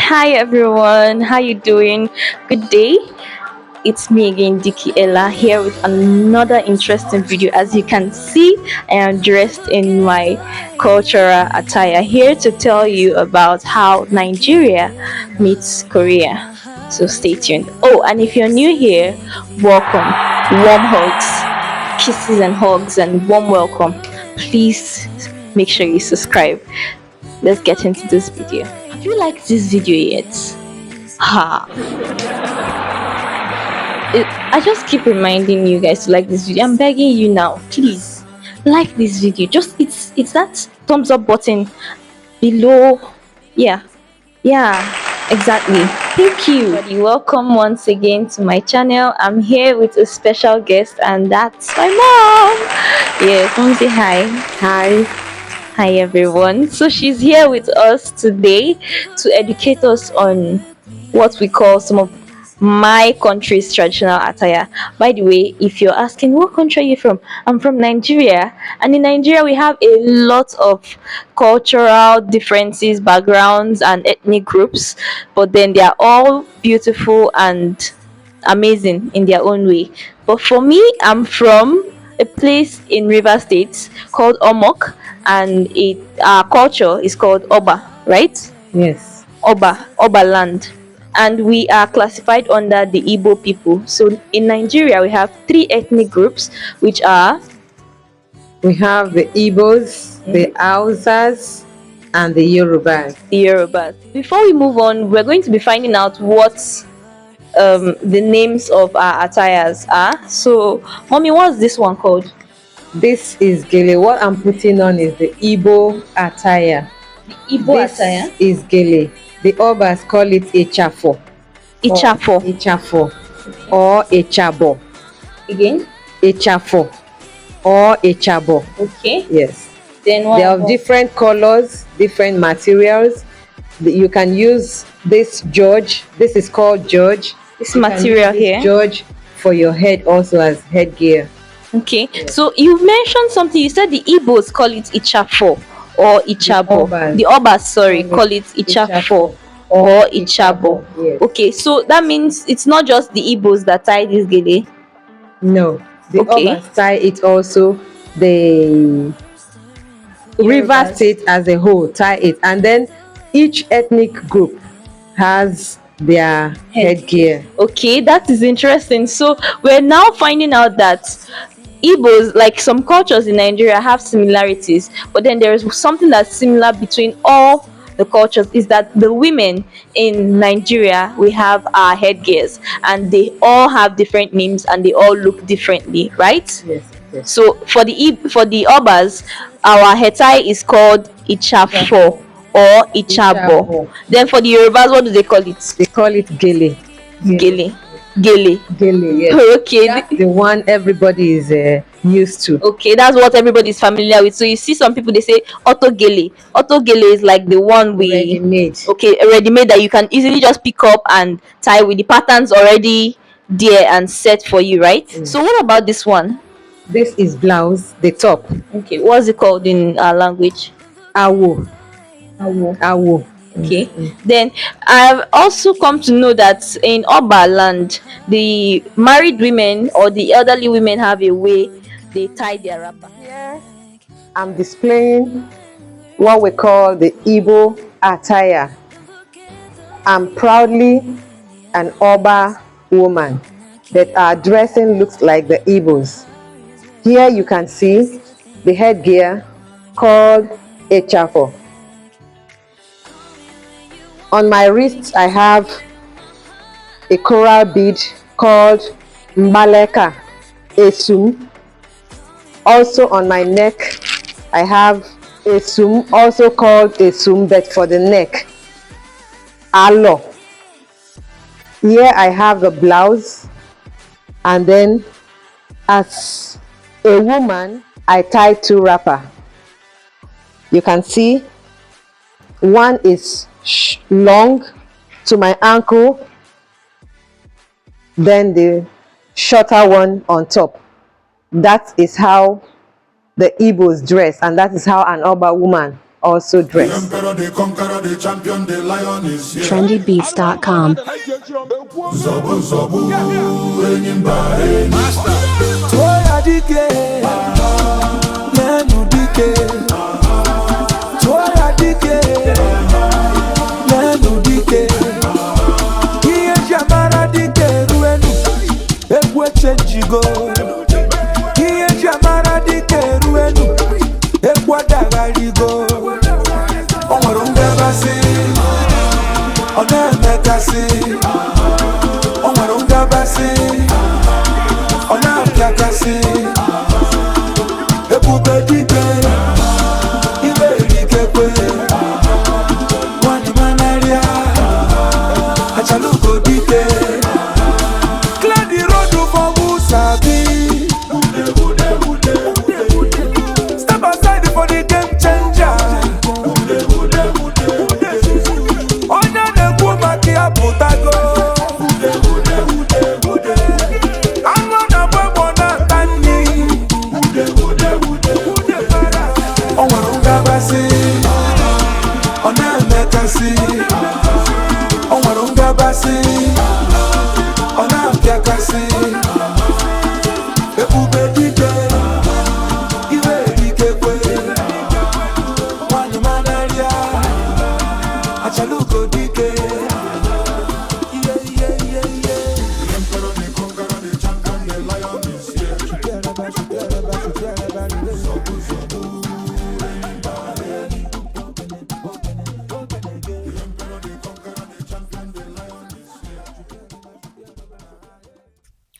Hi everyone, how you doing? Good day. It's me again, Diki Ella, here with another interesting video. As you can see, I am dressed in my cultural attire here to tell you about how Nigeria meets Korea. So stay tuned. Oh, and if you're new here, welcome. Warm hugs, kisses and hugs, and warm welcome. Please make sure you subscribe. Let's get into this video. Have you liked this video yet? Ha! I just keep reminding you guys to like this video. I'm begging you now, please like this video. Just it's that thumbs up button below. Yeah, yeah, exactly. Thank you. Everybody, welcome once again to my channel. I'm here with a special guest, and that's my mom. Yes, mom, say hi. Hi. Hi everyone. So she's here with us today to educate us on what we call some of my country's traditional attire. By the way, if you're asking what country are you from, I'm from Nigeria. And in Nigeria we have a lot of cultural differences, backgrounds and ethnic groups, but then they are all beautiful and amazing in their own way. But for me, I'm from a place in River State called Omok, and our culture is called Oba, right? Yes. Oba land. And we are classified under the Igbo people. So in Nigeria, we have three ethnic groups, which are We have the Igbos, the Hausas, and the Yorubas. the Yorubas. Before we move on, we're going to be finding out what the names of our attires are. So, mommy, what's this one called? This is Gele. What I'm putting on is the Igbo attire. Igbo This attire. is Gele. The Obas call it Echafo. Ichafo. Echafo. Or Echabo. Again? Echafo. Or Echabo. Okay. Yes. Then what They have about- different colors, different materials. You can use this George. This is called George. this You can material use this here? George for your head also as headgear. Okay. So you mentioned something. You said the Igbos call it Ichafo or Ichabo. Obas. The Obas, sorry, Call call it Ichafo Ichafo or Ichabo. Yes. Okay. So that means it's not just the Igbos that tie this gele. No, the Okay. Obas tie it also. The River Yorubas. State as a whole tie it, and then each ethnic group has their headgear. Okay, that is interesting. So we're now finding out that Igbos, like some cultures in Nigeria, have similarities, but then there is something that's similar between all the cultures is that the women in Nigeria, we have our headgears, and they all have different names and they all look differently, right? Yes, yes. So for the Obas, our head tie is called Ichafo or Ichabo. Ichabo. Then for the Yorubas, what do they call it? They call it Gele. Gele. Gele. Gele, yes. Okay. That's the one everybody is used to. Okay, that's what everybody's familiar with. So you see some people they say auto gele. Auto gele is like the one we Ready-made. okay, ready made that you can easily just pick up and tie with the patterns already there and set for you, right? So what about this one? This is blouse, the top. Okay, what's it called in our language? Awo. Awo. Okay. Then I've also come to know that in Oba land, the married women or the elderly women have a way they tie their wrapper. Here I'm displaying what we call the Igbo attire. I'm proudly an Oba woman, but our dressing looks like the Igbos. Here you can see the headgear called Echafo. On my wrist, I have a coral bead called Mbaleka Esum. Also on my neck, I have Esum, also called Esum, but for the neck. Alo. Here I have the blouse, and then as a woman, I tie two wrapper. You can see one is long to my ankle, then the shorter one on top. That is how the Igbos dress, and that is how an Oba woman also dress. Trendybeats.com.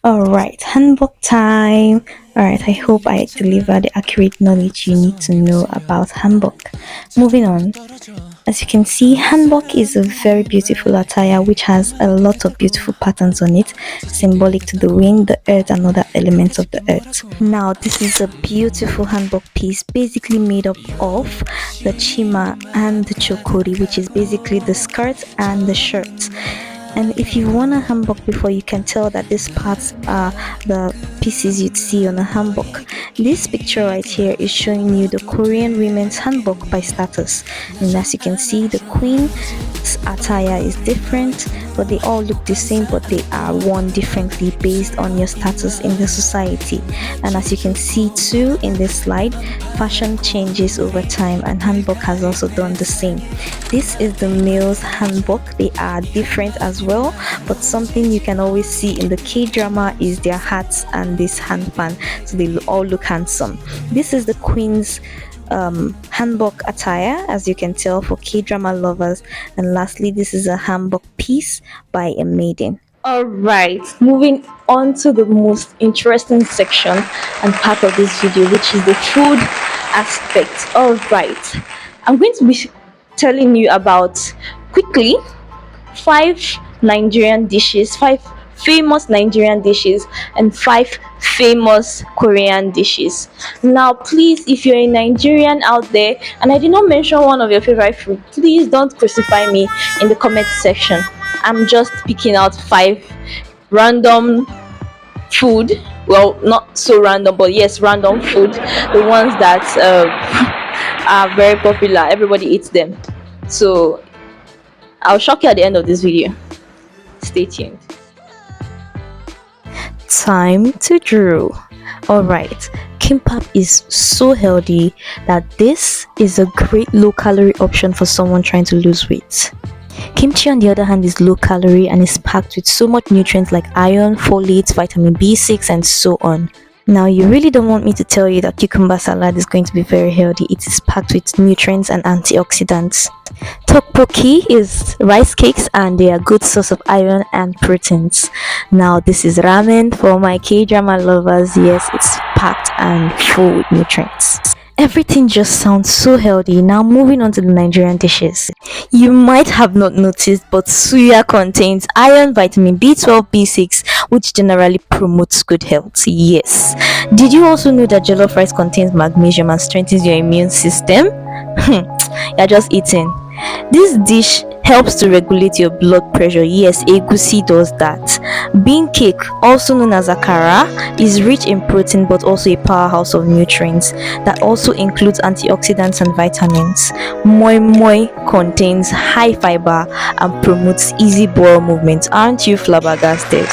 Alright, handbook time. Alright, I hope I deliver the accurate knowledge you need to know about handbook. Moving on. As you can see, handbook is a very beautiful attire which has a lot of beautiful patterns on it, symbolic to the wind, the earth, and other elements of the earth. Now, this is a beautiful handbook piece basically made up of the chima and the chokori, which is basically the skirt and the shirt. And if you want a handbook before, you can tell that these parts are the pieces you'd see on a handbook. This picture right here is showing you the Korean women's handbook by status. And as you can see, the queen's attire is different, but they all look the same, but they are worn differently based on your status in the society. And as you can see too in this slide, fashion changes over time, and handbook has also done the same. This is the male's handbook. They are different as well, but something you can always see in the K-drama is their hats and this handpan, so they all look handsome. This is the queen's handbook attire, as you can tell, for K-drama lovers. And lastly, this is a handbook piece by a maiden. Alright, moving on to the most interesting section and part of this video, which is the food aspect. Alright, I'm going to be telling you about quickly 5 Nigerian dishes, 5 famous Nigerian dishes, and 5 famous Korean dishes. Now, please, if you're a Nigerian out there and I did not mention one of your favorite food, please don't crucify me in the comment section. I'm just picking out 5 random food, well, not so random, but yes, random food, the ones that are very popular, everybody eats them. So I'll shock you at the end of this video. Stay tuned. Time to draw. Alright, kimbap is so healthy that this is a great low calorie option for someone trying to lose weight. Kimchi, on the other hand, is low calorie and is packed with so much nutrients like iron, folate, vitamin B6, and so on. Now, you really don't want me to tell you that cucumber salad is going to be very healthy. It is packed with nutrients and antioxidants. Tteokbokki is rice cakes and they are a good source of iron and proteins. Now, this is ramen for my K-drama lovers. Yes, it's packed and full with nutrients. Everything just sounds so healthy. Now, moving on to the Nigerian dishes. You might have not noticed, but suya contains iron, vitamin B12, B6, which generally promotes good health. Yes. Did you also know that jollof rice contains magnesium and strengthens your immune system? You're just eating. This dish helps to regulate your blood pressure. Yes, egusi does that. Bean cake, also known as akara, is rich in protein but also a powerhouse of nutrients that also includes antioxidants and vitamins. Moi moi contains high fiber and promotes easy bowel movement. Aren't you flabbergasted?